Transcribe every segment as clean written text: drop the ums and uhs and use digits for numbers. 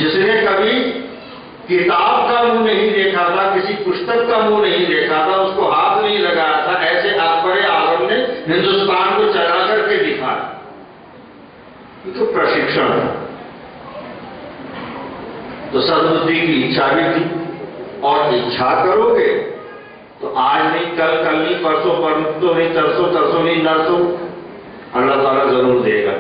جس نے کبھی کتاب کا منہ نہیں دیکھا تھا، کسی پستک کا منہ نہیں دیکھا تھا، اس کو ہاتھ نہیں لگایا تھا، ایسے اکبر اعظم نے ہندوستان کو چلا کر کے دکھایا. یہ تو پرشکشن ہے. تو سدبدھی کی اچھا بھی تھی، اور اچھا کرو گے تو آج نہیں، کل نہیں، پرسوں پرسوں نہیں، ترسوں نہیں، نرسوں اللہ تعالیٰ ضرور دے گا.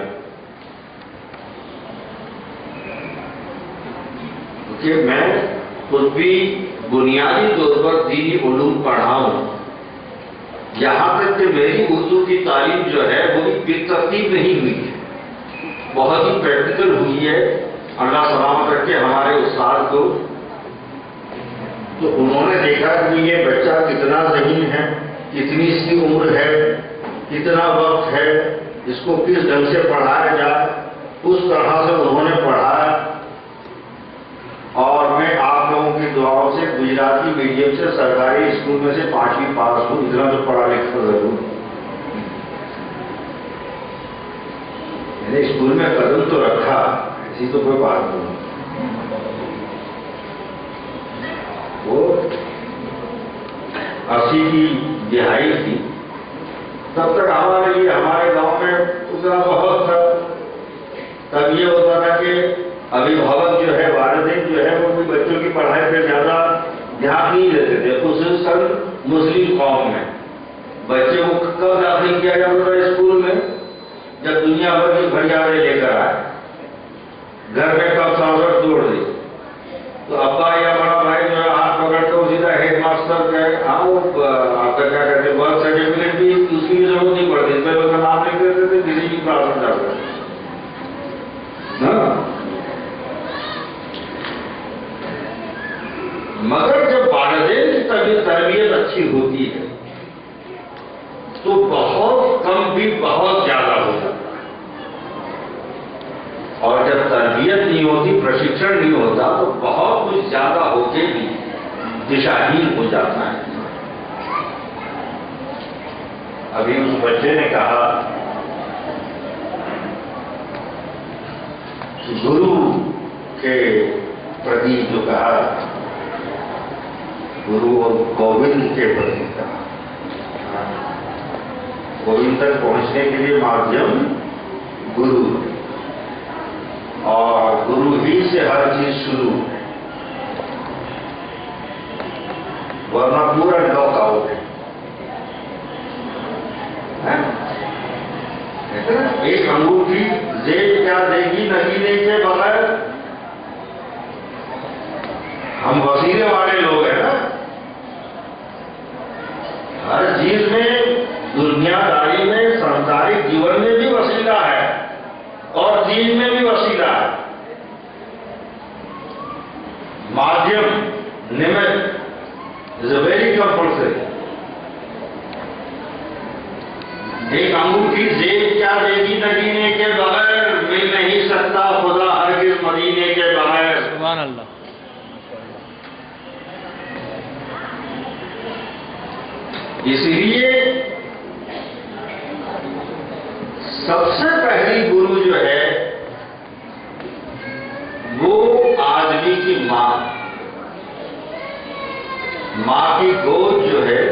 کہ میں خود بھی بنیادی طور پر دینی علوم پڑھا ہوں، یہاں تک کہ میری اردو کی تعلیم جو ہے وہ بھی بالترتیب نہیں ہوئی ہے، بہت ہی پریکٹیکل ہوئی ہے. اللہ سلامت رکھے ہمارے استاد کو، تو انہوں نے دیکھا کہ یہ بچہ کتنا ذہین ہے، کتنی اس کی عمر ہے، کتنا وقت ہے، اس کو کس ڈھنگ سے پڑھایا جائے، اس طرح سے انہوں نے پڑھایا. اور میں آپ لوگوں کی دعاؤں سے گجراتی میڈیم سے سرکاری اسکول میں سے 5ویں پاس ہوں، اتنا تو پڑھا لکھا ضرور. میں نے اسکول میں قدم تو رکھا، ایسی تو کوئی بات نہیں. وہ 80 کی دہائی تھی، تب تک ہمارے لیے ہمارے گاؤں میں اتنا بہت تھا. تب یہ ہوتا تھا کہ ابھیبھاوک جو ہے، والدین جو ہے، وہ بھی بچوں کی پڑھائی پہ زیادہ دھیان نہیں دیتے تھے، خصوصاً مسلم قوم میں. بچے کو کب داخل کیا جاتا تھا اسکول میں؟ جب دنیا بھر کی بھیاڑے لے کر آئے، گھر میں کب ٹراؤزر توڑ دی تو ابا یا بڑا بھائی جو ہے ہاتھ پکڑ کر سیدھا ہیڈ ماسٹر گئے. آپ کا کیا کہتے ہیں، برتھ سرٹیفکیٹ بھی اس کی ضرورت نہیں پڑتی، اس میں نام لکھ دیتے تھے، کسی کی کلاس میں جاتے تھے. مگر جب والدین کی تربیت اچھی ہوتی ہے تو بہت کم بھی بہت زیادہ ہو جاتا ہے. اور جب تربیت نہیں ہوتی، پرشکشن نہیں ہوتا، تو بہت کچھ زیادہ ہو کے بھی دشاہین ہو جاتا ہے. ابھی اس بچے نے کہا کہ گرو کے پرتی جو کہا، گرو اور گوبند کے پرتی کہا، گوبند تک پہنچنے کے لیے مادھیم گرو، اور گرو ہی سے ہر چیز شروع ہے، ورنہ پورا لاک آؤٹ ہے. ایک انگوٹھی زیب کیا دے گی نگینے کے بغیر؟ ہم وسیلے والے لوگ ہیں نا، ہر چیز میں، دنیا داری میں، سنسارک جیون میں بھی وسیلہ ہے اور دین میں بھی وسیلہ ہے. مادھیم، نمت از اے ویری کمپلسری. ایک انگوٹھی زیب کیا دے گی نگینے کے بغیر؟ مل نہیں سکتا خدا ہرگز مدینے کے بغیر. سبحان اللہ. اس لیے سب سے پہلی گرو جو ہے وہ آدمی کی ماں کی گود جو ہے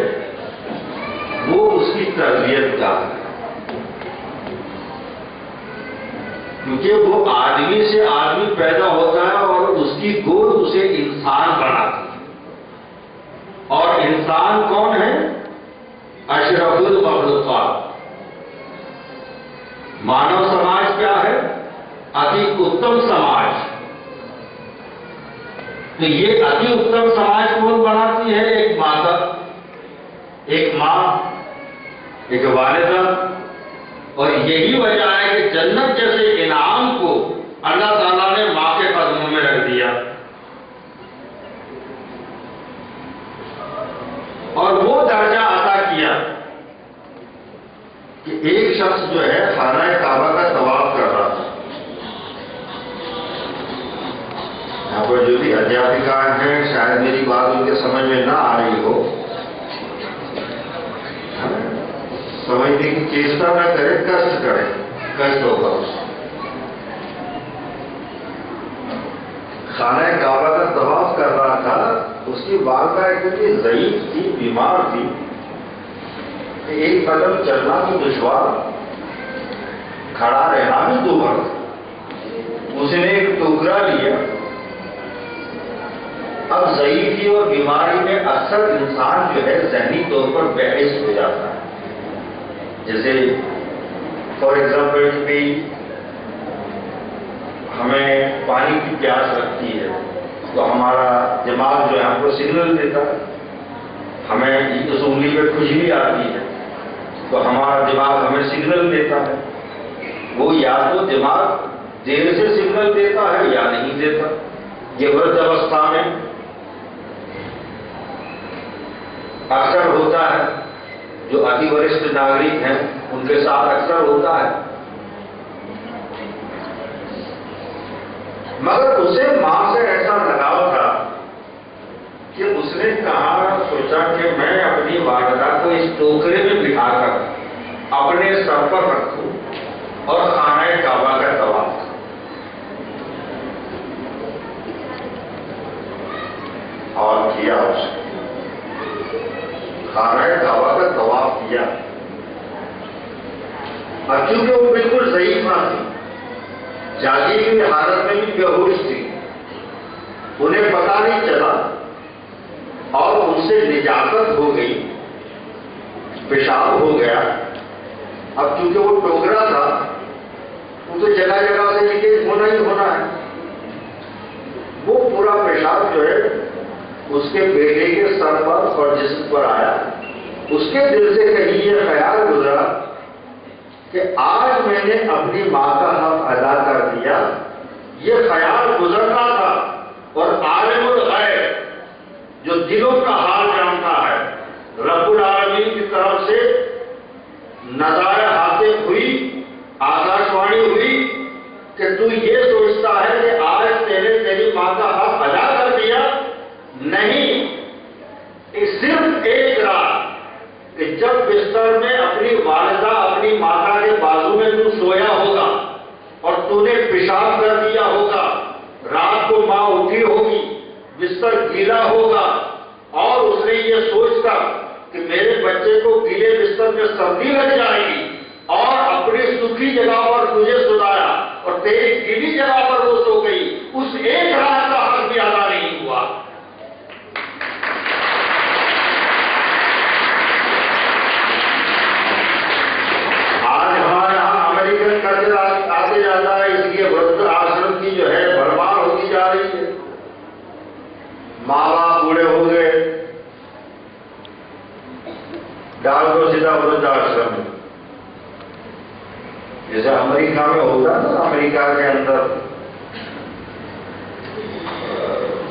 وہ اس کی تربیت کا ہے، کیونکہ وہ آدمی سے آدمی پیدا ہوتا ہے اور اس کی گود اسے انسان بناتی ہے. اور انسان کون ہے؟ اشرف المخلوقات. مانو سماج کیا ہے؟ اتی اتم سماج. تو یہ اتی اتم سماج کون بناتی ہے؟ ایک ماتا، ایک ماں، ایک والدہ. اور یہی وجہ ہے کہ جنت جیسے انعام کو اللہ تعالیٰ نے ماں کے قدموں میں رکھ دیا. اور وہ درجہ عطا کیا کہ ایک شخص جو ہے خانہ کعبہ کا طواف کر رہا تھا. یہاں پر جو بھی ادھیاپکائیں ہیں، شاید میری بات ان کے سمجھ میں نہ آ رہی ہو، سمجھنے کی چیسٹا نہ کرے، کشٹ کرے، کشٹ ہوگا اس خانہ کعبہ کا طواف کر رہا تھا، اس کی والدہ اتنی ضعیف تھی، بیمار تھی کہ ایک قدم چلنا بھی دشوار، کھڑا رہنا بھی دور۔ اس نے ایک ٹوکرا لیا۔ اب ضعیفی اور بیماری میں اکثر انسان جو ہے ذہنی طور پر بحث ہو جاتا ہے۔ جیسے فار ایگزامپل بھی ہمیں پانی کی پیاس لگتی ہے تو ہمارا دماغ جو ہے ہم کو سگنل دیتا ہے، ہمیں اس انگلی پہ کھجلی آتی ہے تو ہمارا دماغ ہمیں سگنل دیتا ہے۔ وہ یا تو دماغ دیر سے سگنل دیتا ہے یا نہیں دیتا۔ یہ ورد اوستھا میں اکثر ہوتا ہے، جو اتی ورشٹھ ناگرک ہیں ان کے ساتھ اکثر ہوتا ہے۔ مگر اسے ماں سے ایسا لگاؤ تھا کہ اس نے کہا، سوچا کہ میں اپنی والدہ کو اس ٹوکرے میں بٹھا کر اپنے سر پر رکھوں اور خانہ کعبہ کا طواف۔ اور کیا اس نے خانہ کعبہ کا طواف کیا۔ اور چونکہ وہ بالکل ضعیف نہ تھی، جاگی ہوئی حالت میں بھی بے ہوش تھی، انہیں پتا نہیں چلا اور ان سے نجاست ہو گئی، پیشاب ہو گیا۔ اب چونکہ وہ ٹوکرا تھا، وہ تو جگہ جگہ سے لیکیج ہونا ہی ہونا ہے۔ وہ پورا پیشاب جو ہے اس کے بیٹے کے سر پر اور جسم پر آیا۔ اس کے دل سے کہیں یہ خیال گزرا کہ آج میں نے اپنی ماں کا حق ادا کر دیا۔ یہ خیال گزرتا تھا، اور عالم الغیب جو دلوں کا حال جانتا ہے، رب العالمین کی طرف سے نظائر حاصل ہوئی، آکاش وانی ہوئی کہ تو یہ سوچتا ہے کہ آج تیری ماں کا حق ادا کر دیا؟ نہیں، صرف ایک رات کہ جب بستر میں اپنی والدہ اپنی ماتا کے بازو میں تو سویا ہوگا اور تو نے پیشاب کر دیا ہوگا، رات کو ماں اٹھی ہوگی، بستر گیلا ہوگا، اور اس نے یہ سوچ کر کہ میرے بچے کو گیلے بستر میں سردی لگ جائے گی، اور اپنی سوکھی جگہ پر تجھے سلایا اور تیری گیلی جگہ پر وہ سو گئی، اس ایک رات کا حق بھی ادا نہیں ہوا۔ آتے جاتا ہے، اس لیے ورد آشرم کی جو ہے برباد ہوتی جا رہی ہے۔ ماں باپ بوڑھے ہو گئے، ڈال دو سیدھا ورد آشرم میں۔ جیسے امریکہ میں ہوتا ہے نا، امریکہ کے اندر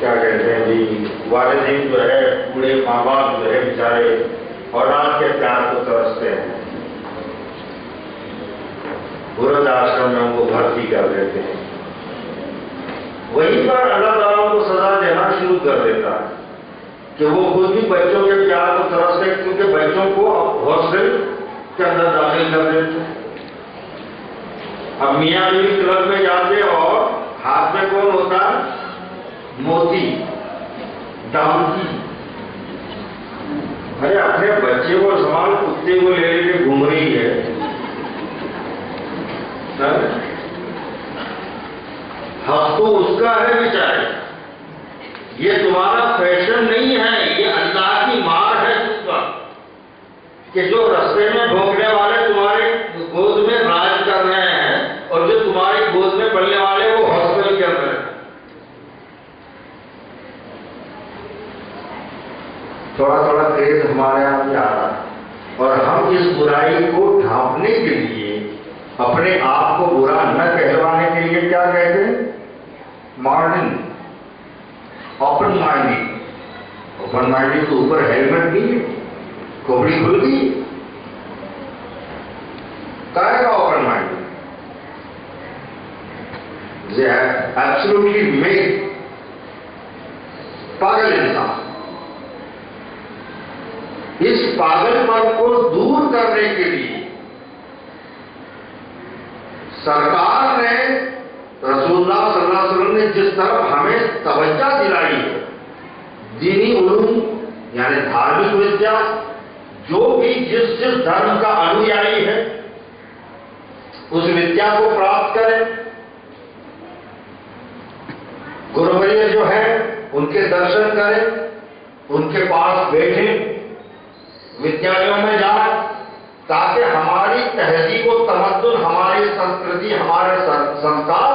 کیا کہتے ہیں جی، والدین جو ہے بوڑھے ماں باپ جو ہے بیچارے اولاد کے پیار کو ترستے ہیں، ورد آشرم میں ان کو بھرتی کر دیتے ہیں۔ وہیں پر اللہ تعالیٰ ان کو سزا دینا شروع کر دیتا ہے کہ وہ خود بھی بچوں کے پیار کو ترستے، کیونکہ بچوں کو ہاسٹل کے اندر داخل کر دیتے ہیں۔ اب میاں بیوی کلب میں جاتے اور ہاتھ میں کون ہوتا ہے؟ موتی، ڈانکی۔ ارے اپنے بچے کو سنبھال، کتے کو لے کے گھوم رہی ہے۔ حق تو اس کا ہے بیچارے، یہ تمہارا فیشن نہیں ہے، یہ اللہ کی مار ہے تم پر، کہ جو رستے میں بھونکنے والے تمہارے گود میں راج کر رہے ہیں، اور جو تمہاری گود میں پلنے والے وہ ہاسپٹل کے اندر ہیں۔ تھوڑا تھوڑا کریز ہمارے یہاں بھی آ رہا ہے، اور ہم اس برائی کو ڈھانپنے کے لیے، اپنے آپ کو برا نہ کہلوانے کے لیے کیا کہتے ہیں؟ Morning, open minding. Open minding کے اوپر ہیلمٹ نہیں ہے، کھوپڑی کھل گئی، کہے گا open minding? They have absolutely made پاگل انسان۔ اس پاگل پن کو دور کرنے کے لیے سرکار نے رسول اللہ صلی اللہ علیہ وسلم نے جس طرف ہمیں توجہ دلائی ہے، دینی علوم یعنی دھارمک ودیا، جو بھی جس دھرم کا انویائی ہے اس ودیا کو پراپت کریں۔ گروریہ جو ہے ان کے درشن کریں، ان کے پاس بیٹھیں، ودیالیوں میں جائیں، تاکہ ہماری تہذیب و تمدن، ہماری سنسکرتی، ہمارے سنسکار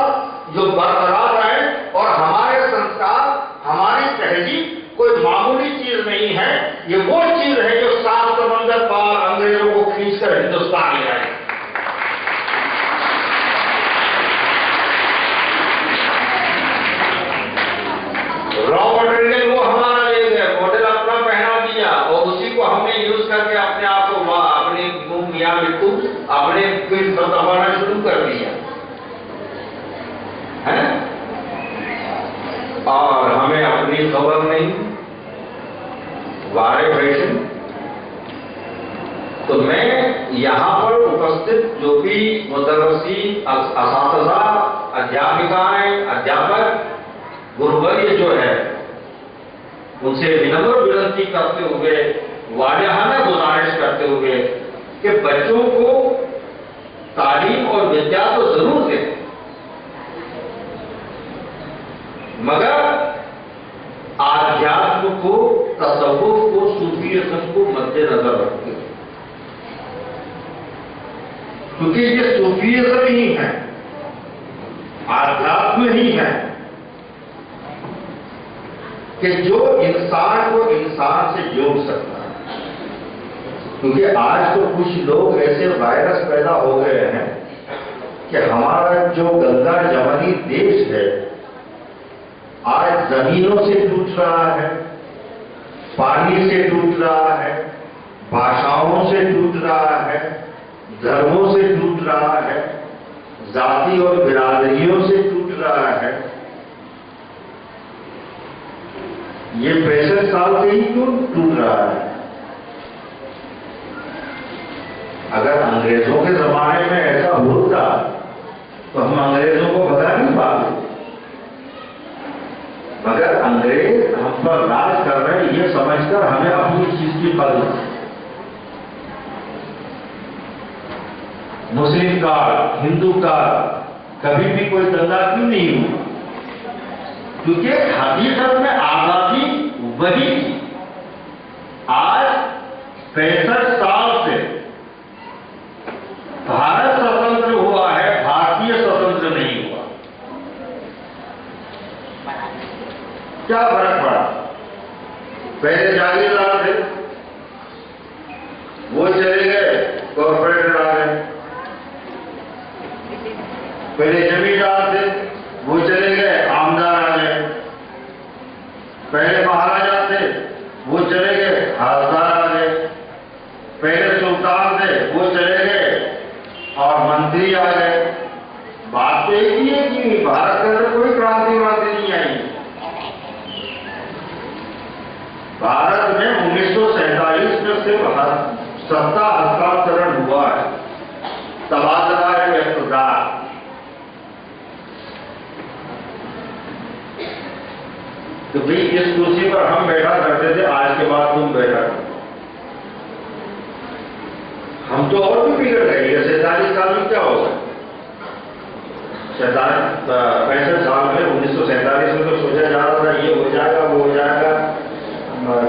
جو برقرار رہیں، اور ہمارے سنسکار، ہماری تہذیب کوئی معمولی چیز نہیں ہے، یہ وہ چیز ہے جو 7 سمندر پار انگریزوں کو کھینچ کر ہندوستان لے آئے۔ را مٹیریل وہ ہمارا لے گئے، ماڈل اپنا پہنا دیا، اور اسی کو ہم نے یوز کر کے اپنے آپ کو اپنے منہ یا مٹو اپنے پیٹ پر دبانا شروع کر دیا ہے، اور ہمیں اپنی خبر نہیں، وارے فیشن۔ تو میں یہاں پر اپستھت جو بھی مدرسی، اساتذہ، ادھیاپکائیں، ادھیاپک، گروریہ جو ہے، ان سے ونمر ونتی کرتے ہوئے، واجبانہ گزارش کرتے ہوئے کہ بچوں کو تعلیم اور ودیا تو ضرور دیں، مگر آدھیاتم کو، تصوف کو، صوفیزم کو مد نظر رکھتے ہیں، کیونکہ یہ صوفیزم ہی ہے، آدھیاتم ہی ہے کہ جو انسان کو انسان سے جوڑ سکتا ہے۔ کیونکہ آج تو کچھ لوگ ایسے وائرس پیدا ہو گئے ہیں کہ ہمارا جو گنگا جمنی دیش ہے آج زمینوں سے ٹوٹ رہا ہے، پانی سے ٹوٹ رہا ہے، بھاشاؤں سے ٹوٹ رہا ہے، دھرموں سے ٹوٹ رہا ہے، ذاتی اور برادریوں سے ٹوٹ رہا ہے۔ یہ 65 سال سے ہی کیوں ٹوٹ رہا ہے؟ اگر انگریزوں کے زمانے میں ایسا ہوتا تو ہم انگریزوں کو بتا نہیں پاتے، مگر انگریز ہم پر راج کر رہے ہیں یہ سمجھ کر ہمیں اپنی چیز کی قدر۔ مسلم کا، ہندو کا کبھی بھی کوئی دنگا کیوں نہیں ہوا؟ کیونکہ حقیقت میں آزادی وہی تھی۔ آج 65 سال سے بھارت سوتنتر ہوا ہے، بھارتیہ سوتنتر نہیں ہوا۔ کیا فرق پڑا؟ پہلے جاگیردار تھے، وہ چلے گئے، کارپوریٹر آ گئے۔ پہلے زمیندار تھے، وہ چلے گئے، آمدار آ گئے۔ پہلے مہاراجا تھے، وہ چلے گئے، حالدار آ گئے۔ پہلے سلطان تھے، وہ چلے گئے اور منتری آ گئے۔ بات تو ایک ہی ہے کہ بھارت کے اندر کوئی کرانتی وانتی نہیں آئی۔ بھارت میں 1947 میں صرف ستا ہستانترن ہوا ہے، تبادلہ اقتدار۔ تو بھئی اس کرسی پر ہم بیٹھا کرتے تھے، آج کے بعد تم بیٹھا کرتے۔ ہم تو اور بھی بگڑ گئے۔ یہ 47 سال میں کیا ہوگا؟ 65 سال میں 1947 میں تو سوچا جا رہا تھا یہ ہو جائے گا، وہ ہو جائے گا،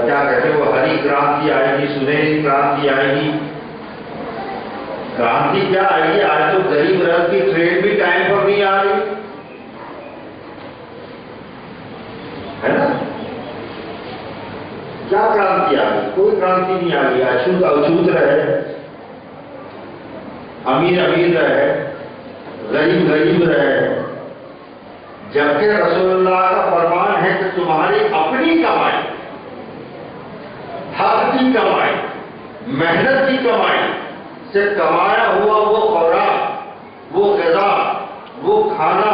کیا کہتے ہیں وہ ہری کرانتی آئے گی، سنہری کرانتی آئے گی۔ کرانتی کیا آئے گی؟ آج تو غریب رتھ کی ٹرین بھی ٹائم پر نہیں آ رہی ہے نا؟ کیا کرانتی آ گئی؟ کوئی کرانتی نہیں آ گئی۔ اچھوت اچھوت رہے، امیر امیر رہے، غریب غریب رہے، جبکہ رسول اللہ کا فرمان ہے کہ تمہاری اپنی کمائی، حق کی کمائی، محنت کی کمائی سے کمایا ہوا وہ خوراک، وہ غذا، وہ کھانا،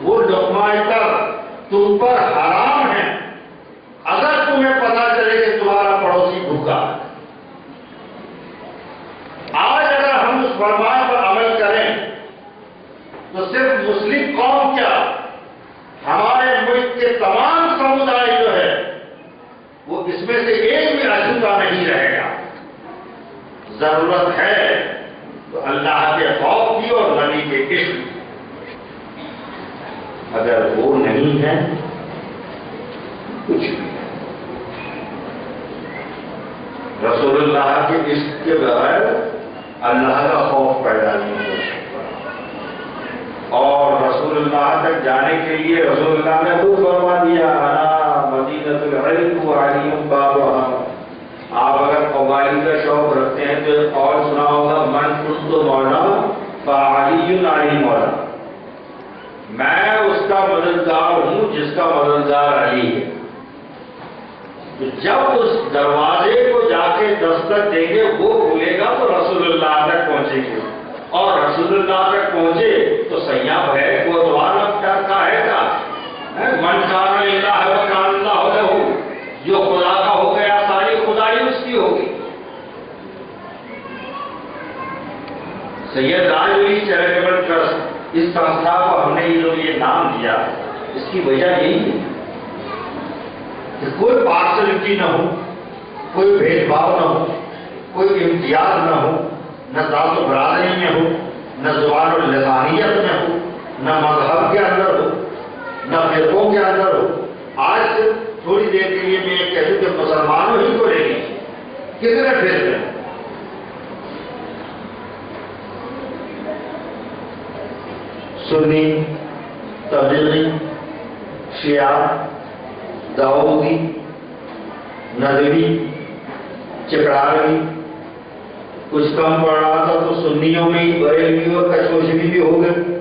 وہ لقمہ تر تم پر حرام ہے اگر تمہیں پتا چلے کہ تمہارا پڑوسی بھوکا ہے۔ آج اگر ہم اس فرمان پر عمل کریں تو صرف مسلم قوم کیا، ہمارے ملک کے تمام سمودائے جو ہے وہ اس میں سے ایک بھی اچھوتا نہیں رہے گا۔ ضرورت ہے تو اللہ کے خوف کی اور نبی کے عشق کی۔ اگر وہ نہیں ہے کچھ بھی، رسول اللہ کے عشق کے بغیر اللہ کا خوف پیدا نہیں ہو سکتا۔ اور رسول اللہ تک جانے کے لیے رسول اللہ نے خود فرما دیا، انا مدینۃ العلم وعلیم بابها۔ آپ اگر قوالی کا شوق رکھتے ہیں تو ایک اور سنا ہوگا، من کنت مولا فعلی علی مولا، میں اس کا مددگار ہوں جس کا مددگار علی ہے۔ تو جب اس دروازے کو جا کے دستک دیں گے وہ کھلے گا تو رسول اللہ تک پہنچیں گے، اور رسول اللہ تک پہنچے تو سیاح ہے وہ دوارا کا ہے کا من کان للہ و کان اللہ لہ، جو خدا کا ہو گیا ساری خدائی اس کی ہوگی۔ سید راج علی چیریٹیبل ٹرسٹ، اس سنستھا کو ہم نے یہ نام دیا، اس کی وجہ یہی ہے کہ کوئی پارشلٹی نہ ہو، کوئی بھید بھاؤ نہ ہو، کوئی امتیاز نہ ہو، نہ ذات و برادری میں ہو، نہ زبان و لسانیت میں ہو، نہ مذہب کے اندر ہو، نہ فرقوں کے اندر ہو۔ آج سے تھوڑی دیر کے لیے میں یہ کہہ دوں کہ مسلمانوں ہی کو لے لیجیے، کتنے فرقے ہیں؟ سنی، تبلیغی، شیعہ، داؤدی، ندوی، چکڑاوی، کچھ کم پڑ رہا تھا تو سنیوں میں ہی بریلوی اور کچوشوی بھی ہو گئے۔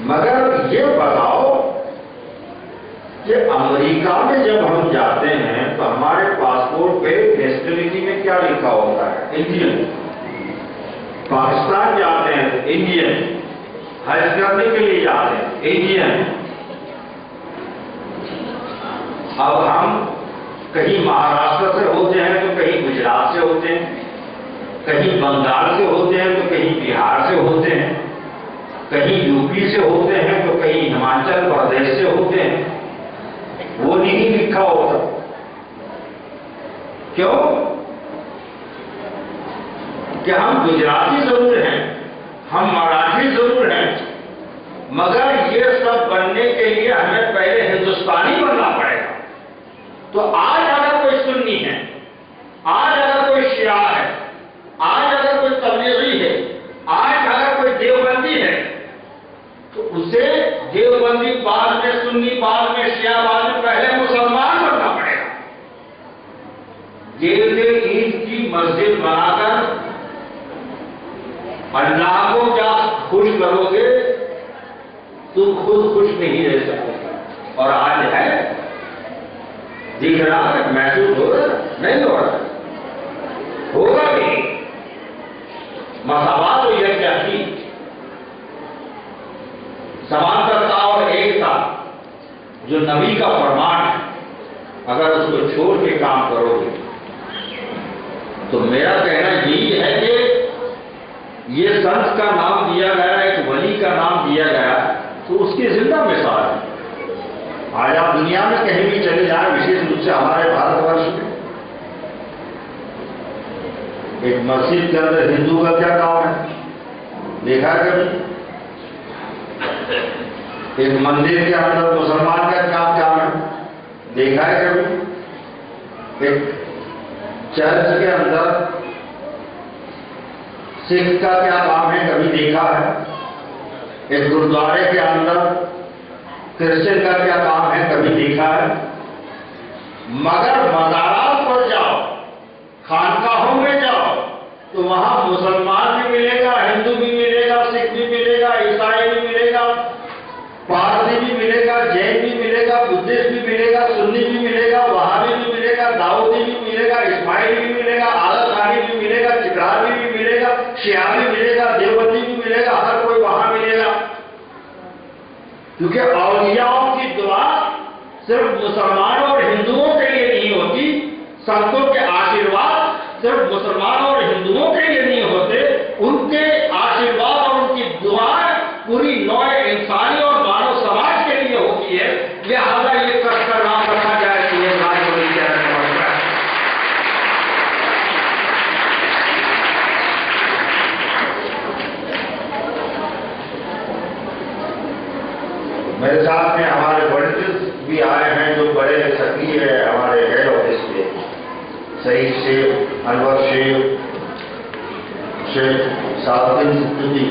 مگر یہ بتاؤ کہ امریکہ میں جب ہم جاتے ہیں تو ہمارے پاسپورٹ پہ نیشنلٹی میں کیا لکھا ہوتا ہے؟ انڈین۔ پاکستان جاتے ہیں تو انڈین، حج کرنے کے لیے جاتے ہیں انڈین۔ اب ہم کہیں مہاراشٹر سے ہوتے ہیں تو کہیں گجرات سے ہوتے ہیں، کہیں بنگال سے ہوتے ہیں تو کہیں بہار سے ہوتے ہیں، کہیں یو پی سے ہوتے ہیں تو کہیں ہماچل پردیش سے ہوتے ہیں۔ وہ نہیں لکھا ہوتا، کیوں؟ کہ ہم گجراتی ضرور ہیں، ہم مراٹھی ضرور ہیں، مگر یہ سب بننے کے لیے ہمیں پہلے ہندوستانی بننا پڑے گا۔ تو آج اگر کوئی سنی ہے، آج اگر کوئی شیعہ ہے، آج اگر کوئی تبلیغی ہے، آج اگر کوئی دیوبندی ہے، تو اسے دیوبندی بعد میں، سنی بعد میں، شیعہ بعد میں، پہلے مسلمان بننا پڑے گا۔ گرد عید کی مسجد بنا کر اللہ کو کیا خوش کرو گے؟ تم خود خوش نہیں رہ سکتے۔ اور آج ہے، دکھ رہا ہے، محسوس ہو رہا ہے، نہیں ہو رہا، ہوگا بھی۔ مساوات و یکجہتی، سمانترتا اور ایکتا جو نبی کا فرمان ہے، اگر اس کو چھوڑ کے کام کرو گے تو میرا کہنا یہی ہے کہ یہ سنت کا نام دیا گیا، ایک ولی کا نام دیا گیا، تو اس کی زندہ مثال ہے۔ آج آپ دنیا میں کہیں بھی چلے جائیں، وشیش روپ سے ہمارے بھارت ورش میں، ایک مسجد کے اندر ہندو کا کیا کام ہے دیکھا ہے کبھی؟ ایک مندر کے اندر مسلمان کا کیا کام ہے دیکھا ہے کبھی؟ ایک چرچ کے اندر سکھ کا کیا کام ہے کبھی دیکھا ہے؟ ایک گرودوارے کے اندر کرسچن کا کیا کام ہے کبھی دیکھا ہے؟ مگر مزارات پر جاؤ، خانقاہوں میں جاؤ تو وہاں مسلمان بھی ملے گا، ہندو بھی ملے گا، سکھ بھی ملے گا، عیسائی بھی ملے گا، پارسی بھی ملے گا، جین بھی ملے گا، بدھسٹ بھی ملے گا، سنی بھی ملے گا، وہابی بھی ملے گا، داؤدی بھی ملے گا، اسماعیلی بھی ملے گا، عادل خانی بھی ملے گا، چکراوی بھی ملے گا، شیعہ بھی ملے گا، دیوبندی بھی ملے گا، ہر کوئی وہاں ملے گا۔ کیونکہ اولیاءوں کی دعا صرف مسلمانوں اور ہندوؤں کے لیے نہیں ہوتی، سنتوں کے آشیرواد صرف مسلمانوں اور ہندوؤں کے لیے نہیں ہوتے، ان کے آشیرواد اور ان کی دعائیں پوری نوع انسانی اور مانو سماج کے لیے ہوتی ہے، لہذا یہ ٹرسٹ کا نام رکھا جائے کہ یہ راج بڑی چیرن ہے۔ میرے ساتھ میں ہمارے والنٹیئرز بھی آئے ہیں جو بڑے سکریہ ہیں ہمارے ہیڈ آفس کے، سعید شیخ، انور شیخ، شیخ صادق صدیقی۔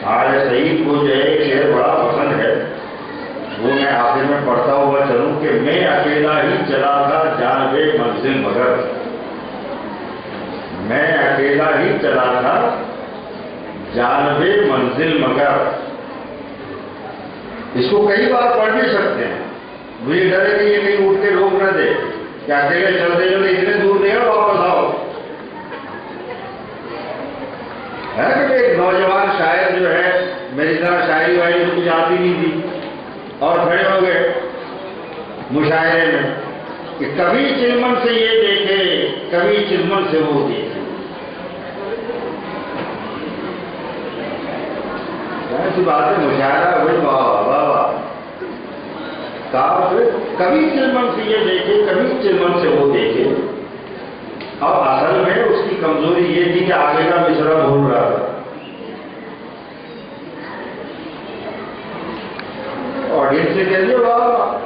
ہمارے سعید کو جو ہے ایک شعر بڑا پسند ہے، وہ میں آخر میں پڑھتا ہوا چلوں کہ میں اکیلا ہی چلا تھا جانب منزل مگر، میں اکیلا ہی چلا تھا جانب منزل مگر۔ اس کو کئی بار پڑھ بھی سکتے ہیں، مجھے ڈر ہے کہ یہ کہیں اٹھ کے روک نہ دے کہ اکیلے چلتے چلتے اتنے دور نہیں ہے، واپس آؤ۔ ہے کہ ایک نوجوان شاعر جو ہے میری طرح شاعری واعری کچھ آتی نہیں تھی اور کھڑے ہو گئے مشاعرے میں کہ کبھی چلمن سے یہ دیکھے، کبھی چلمن سے وہ دیکھے۔ ایسی بات ہے، مشاعرہ ہوئی، واہ واہ واہ، کبھی چلمن سے یہ دیکھے، کبھی چلمن سے وہ دیکھے۔ اب اصل میں اس کی کمزوری یہ تھی کہ آگے کا مصرع بھول رہا تھا۔ آڈینس سے کہہ دیا واہ واہ،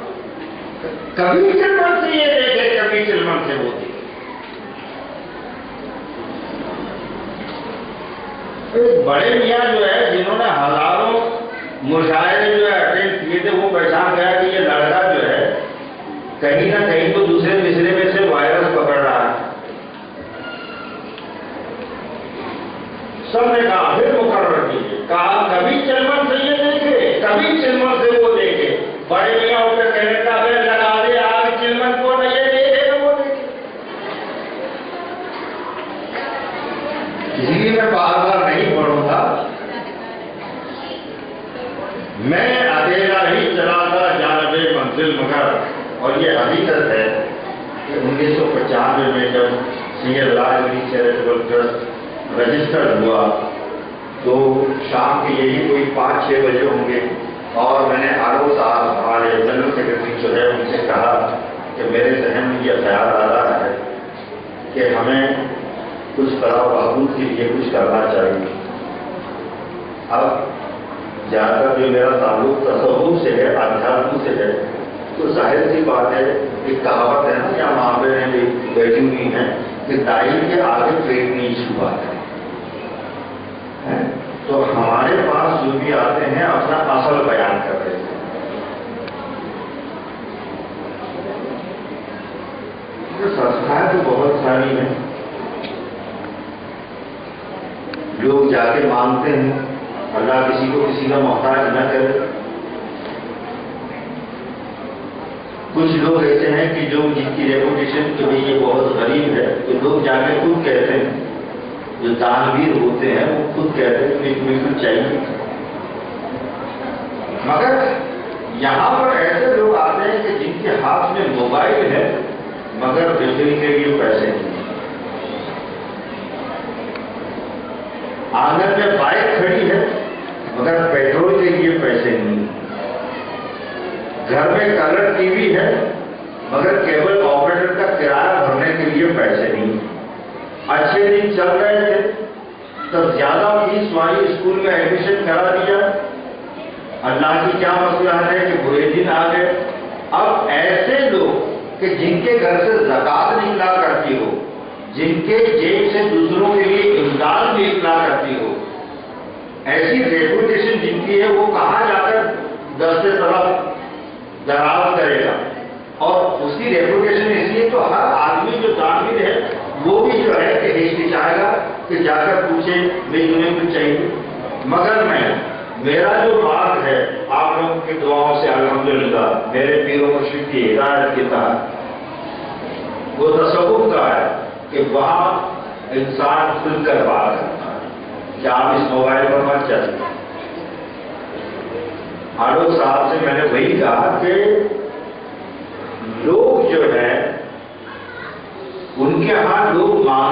کبھی چلمن سے یہ دیکھے، کبھی چلمن سے وہ دیکھے۔ ایک بڑے میاں جو ہے جنہوں نے ہزاروں مشاعرے جو ہے اٹینڈ کیے تھے، وہ پہچان گیا کہ یہ لڑکا جو ہے کہیں نہ کہیں تو دوسرے مصرے میں سے وائرس پکڑ رہا ہے۔ سب نے کہا پھر مقرر کیجیے، کہا کبھی چلمن سے یہ دیکھے، کبھی چلمن سے وہ دیکھے۔ بڑے میاں ہو کر کہنے کا اگر لگا دے آج چلمن کو نہ یہ دیکھے نہ وہ دیکھے۔ اسی لیے میں بار بار نہیں پڑھوں گا، میں اکیلا ہی چلا تھا جانب منزل مگر۔ اور یہ حقیقت ہے کہ 1995 میں جب سید راج گری چیریٹیبل ٹرسٹ رجسٹرڈ ہوا تو شام کے یہی کوئی 5-6 بجے ہوں گے، اور میں نے آلو صاحب ہمارے جنرل سیکرٹری جو ہے ان سے کہا کہ میرے ذہن میں یہ خیال آ رہا ہے کہ ہمیں کچھ فلاح و بہبود کے لیے کچھ کرنا چاہیے۔ اب زیادہ تر جو میرا تعلق تصوف سے ہے، آدھیاتم سے ہے، تو ظاہر سی بات ہے، ایک کہاوت ہے نا یا معاملے میں بیٹھی ہوئی ہیں کہ دائی کے آگے پیٹ نہیں چھپا ہے۔ تو ہمارے پاس جو بھی آتے ہیں اپنا اصل بیان کر رہے ہیں۔ سنستھائیں تو بہت ساری ہیں، لوگ جا کے مانگتے ہیں، اللہ کسی کو کسی کا محتاج نہ کرے۔ کچھ لوگ ایسے ہیں کہ جو جن کی ریپوٹیشن کہ یہ بہت غریب ہے، تو لوگ جا کے خود کہتے ہیں، جو دانویر ہوتے ہیں وہ خود کہتے ہیں کہ تمہیں کچھ چاہیے۔ مگر یہاں پر ایسے لوگ آتے ہیں کہ جن کے ہاتھ میں موبائل ہے مگر بجلی کے لیے پیسے نہیں، آنگن میں بائک کھڑی ہے مگر پیٹرول کے لیے پیسے نہیں، گھر میں کلر ٹی وی ہے مگر کیبل آپریٹر کا کرایہ بھرنے کے لیے پیسے نہیں۔ اچھے دن چل رہے تھے تو زیادہ فیس والی اسکول میں ایڈمیشن کرا دیا، اللہ کی کیا مسئلہ ہے کہ برے دن آ گئے۔ اب ایسے لوگ کہ جن کے گھر سے زکات نکلا کرتی ہو، جن کے جیب سے دوسروں کے لیے امداد بھی نکلا کرتی ہو، ایسی ریپوٹیشن جن کی ہے وہ کہاں جا کر دست طرف دراز کرے گا؟ اور اس کی ریپوٹیشن اس لیے تو ہر آدمی جو دانویر ہے وہ بھی جو ہے کہ ہچکچائے گا کہ جا کر پوچھے بھائی تمہیں کچھ چاہیے۔ مگر میرا جو بات ہے آپ لوگوں کی دعاؤں سے الحمدللہ میرے پیر و مرشد کی ہدایت کے تحت وہ تصوف کا ہے کہ وہاں انسان کھل کر بات کرتا ہے کہ آپ اس موبائل پر مت چلیں۔ آلوک صاحب سے میں نے وہی کہا کہ لوگ جو ہے ان کے ہاں لوگ مانگ